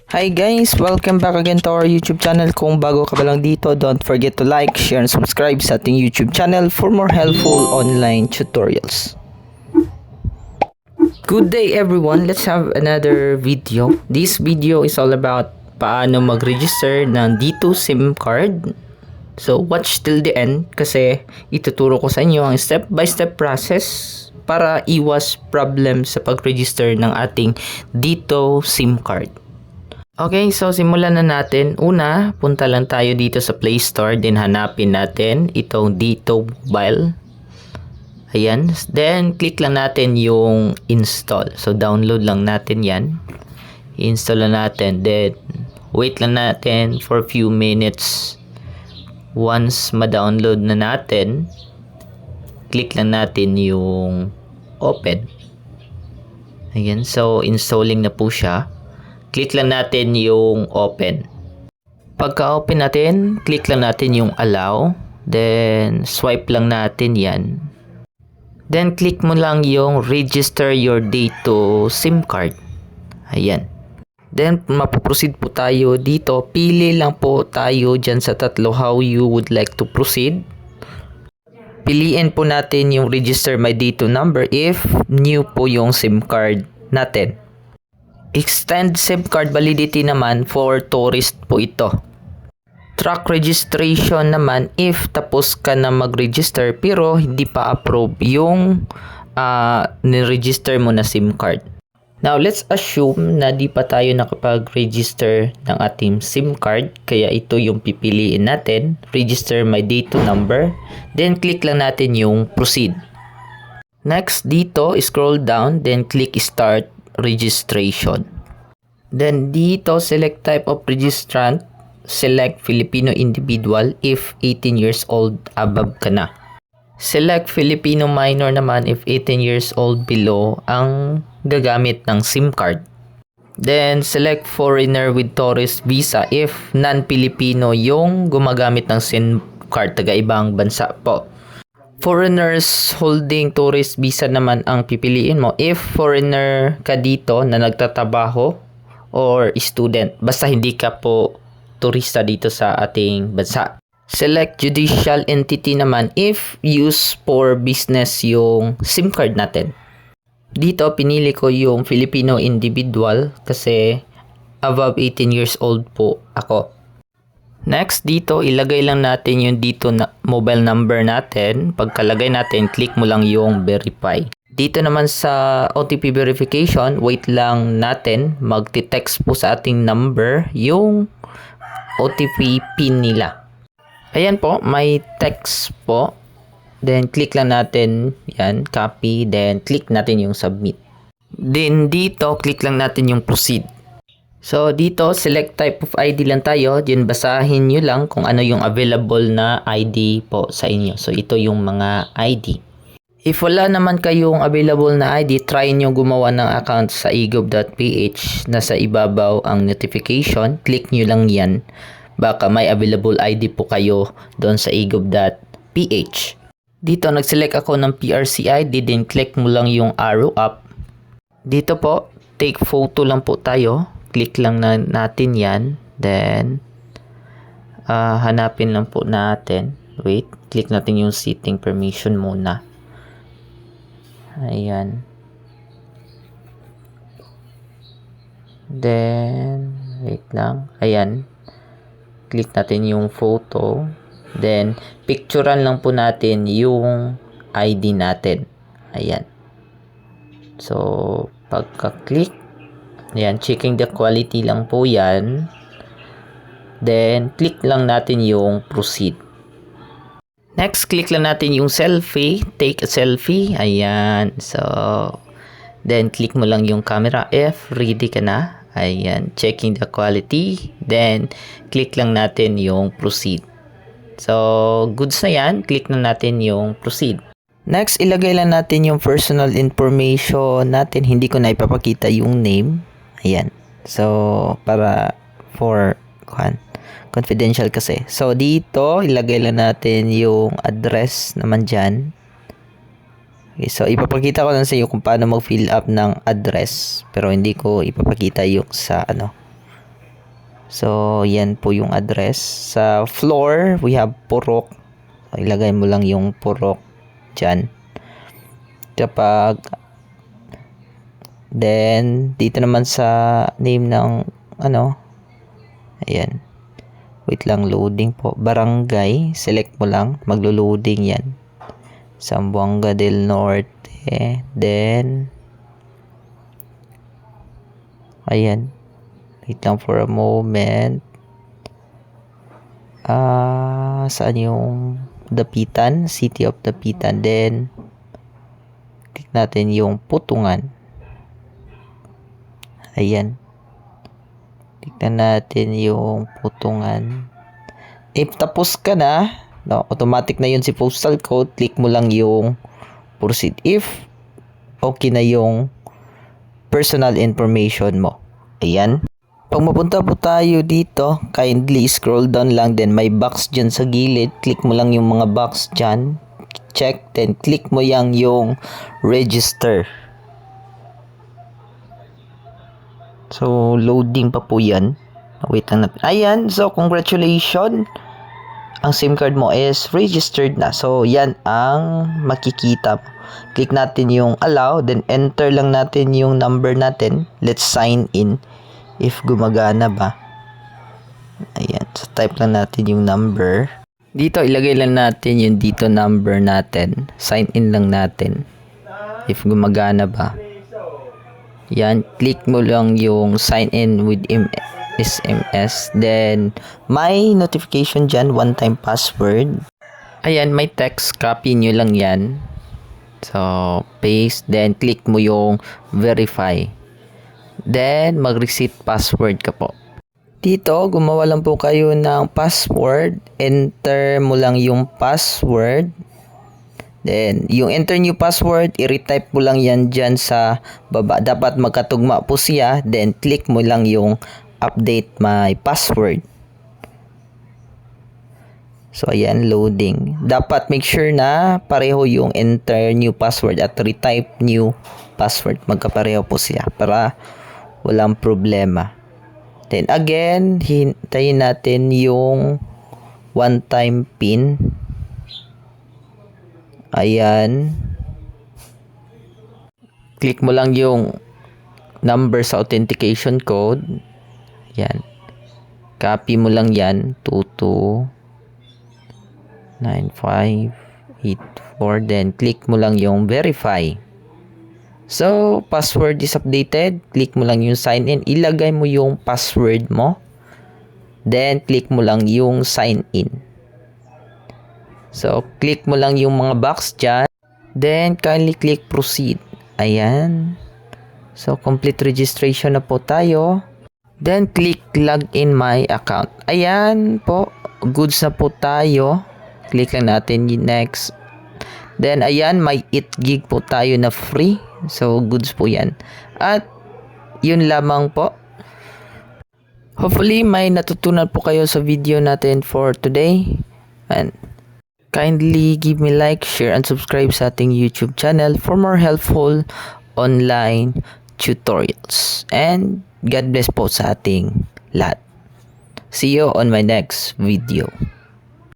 Hi guys! Welcome back again to our YouTube channel. Kung bago ka pa lang dito, don't forget to like, share, and subscribe sa ating YouTube channel for more helpful online tutorials. Good day everyone! Let's have another video. This video is all about paano mag-register ng D2 SIM card. So watch till the end kasi ituturo ko sa inyo ang step-by-step process para iwas problem sa pag-register ng ating D2 SIM card. Okay, so simulan na natin. Una, punta lang tayo dito sa Play Store. Then hanapin natin itong D2 Mobile. Ayan. Then click lang natin yung install. So download lang natin yan. Install lang natin. Then wait lang natin for a few minutes. Once ma-download na natin, click lang natin yung open. Ayan. So installing na po siya. Click lang natin yung open. Pagka-open natin, click lang natin yung allow. Then, swipe lang natin yan. Then, click mo lang yung register your D2 SIM card. Ayan. Then, mapuproceed po tayo dito. Pili lang po tayo dyan sa tatlo how you would like to proceed. Piliin po natin yung register my D2 number if new po yung SIM card natin. Extend SIM card validity naman for tourist po ito. Track registration naman if tapos ka na mag-register pero hindi pa approve yung ni-register mo na SIM card. Now, let's assume na di pa tayo nakapag-register ng ating SIM card kaya ito yung pipiliin natin. Register my D2 number. Then, click lang natin yung proceed. Next, dito, scroll down, then click start registration. Then dito select type of registrant, select Filipino individual if 18 years old above ka na. Select Filipino minor naman if 18 years old below ang gagamit ng SIM card. Then select foreigner with tourist visa if non-Filipino yung gumagamit ng SIM card, taga ibang bansa po. Foreigners holding tourist visa naman ang pipiliin mo if foreigner ka dito na nagtatrabaho or student. Basta hindi ka po turista dito sa ating bansa. Select judicial entity naman if use for business yung SIM card natin. Dito pinili ko yung Filipino individual kasi above 18 years old po ako. Next, dito, ilagay lang natin yung dito na mobile number natin. Pagkalagay natin, click mo lang yung verify. Dito naman sa OTP verification, wait lang natin. Magti-text po sa ating number yung OTP PIN nila. Ayan po, may text po. Then, click lang natin, yan, copy. Then, click natin yung submit. Then, dito, click lang natin yung proceed. So, dito, select type of ID lang tayo. Diyan, basahin nyo lang kung ano yung available na ID po sa inyo. So, ito yung mga ID. If wala naman kayong available na ID, try nyo gumawa ng account sa egov.ph. Nasa ibabaw ang notification. Click nyo lang yan. Baka may available ID po kayo doon sa egov.ph. Dito, nag-select ako ng PRC ID. Then, click mo lang yung arrow up. Dito po, take photo lang po tayo. Click lang natin yan. Then, hanapin lang po natin. Wait, click natin yung setting permission muna. Ayan. Then, wait lang. Ayan. Click natin yung photo. Then, picturean lang po natin yung ID natin. Ayan. So, pagka-click, ayan, checking the quality lang po yan. Then, click lang natin yung proceed. Next, click lang natin yung selfie. Take a selfie. Ayan. So, then, click mo lang yung camera if ready ka na. Ayan, checking the quality. Then, click lang natin yung proceed. So, goods na yan. Click na natin yung proceed. Next, ilagay lang natin yung personal information natin. Hindi ko na ipapakita yung name. Ayan. So, para for confidential kasi. So, dito, ilagay lang natin yung address naman dyan. Okay, so, ipapakita ko lang sa iyo kung paano mag-fill up ng address. Pero, hindi ko ipapakita yung sa, So, yan po yung address. Sa floor, we have Purok. So, ilagay mo lang yung Purok dyan. Then, dito naman sa name ng, ayan. Wait lang, loading po. Barangay, select mo lang. Maglo-loading yan. Zamboanga del Norte. Then, ayan. Wait lang for a moment. Saan yung Dapitan? City of Dapitan. Then, click natin yung Putungan. Ayan. Tignan natin yung Putungan. If tapos ka na, automatic na yun si postal code. Click mo lang yung proceed. If okay na yung personal information mo. Ayan. Pag mapunta po tayo dito, kindly scroll down lang, then may box dyan sa gilid. Click mo lang yung mga box dyan. Check, then click mo yung register. So, loading pa po yan. Wait lang natin. Ayan, so congratulations. Ang SIM card mo is registered na. So, yan ang makikita mo. Click natin yung allow, then enter lang natin yung number natin. Let's sign in. If gumagana ba. Ayan. So, type lang natin yung number. Dito, ilagay lang natin yung dito number natin. Sign in lang natin. If gumagana ba. Yan. Click mo lang yung sign in with SMS. Then, may notification dyan. One-time password. Ayan. May text. Copy nyo lang yan. So, paste. Then, click mo yung verify. Then, mag-reset password ka po. Dito, gumawa lang po kayo ng password. Enter mo lang yung password. Then, yung enter new password, i-retype mo lang yan dyan sa baba. Dapat magkatugma po siya. Then, click mo lang yung update my password. So, ayan, loading. Dapat make sure na pareho yung enter new password at retype new password. Magkapareho po siya para walang problema. Then again, hintayin natin yung one-time pin. Ayan. Click mo lang yung number sa authentication code. Yan. Copy mo lang yan. 229584. Then click mo lang yung verify. So, password is updated. Click mo lang yung sign in. Ilagay mo yung password mo. Then, click mo lang yung sign in. So, click mo lang yung mga box dyan. Then, kindly click proceed. Ayan. So, complete registration na po tayo. Then, click log in my account. Ayan po. Goods na po tayo. Click lang natin yung next. Then, ayan, may 8 gig po tayo na free. So, goods po yan. At, yun lamang po. Hopefully, may natutunan po kayo sa video natin for today. And, kindly give me like, share, and subscribe sa ating YouTube channel for more helpful online tutorials. And, God bless po sa ating lahat. See you on my next video.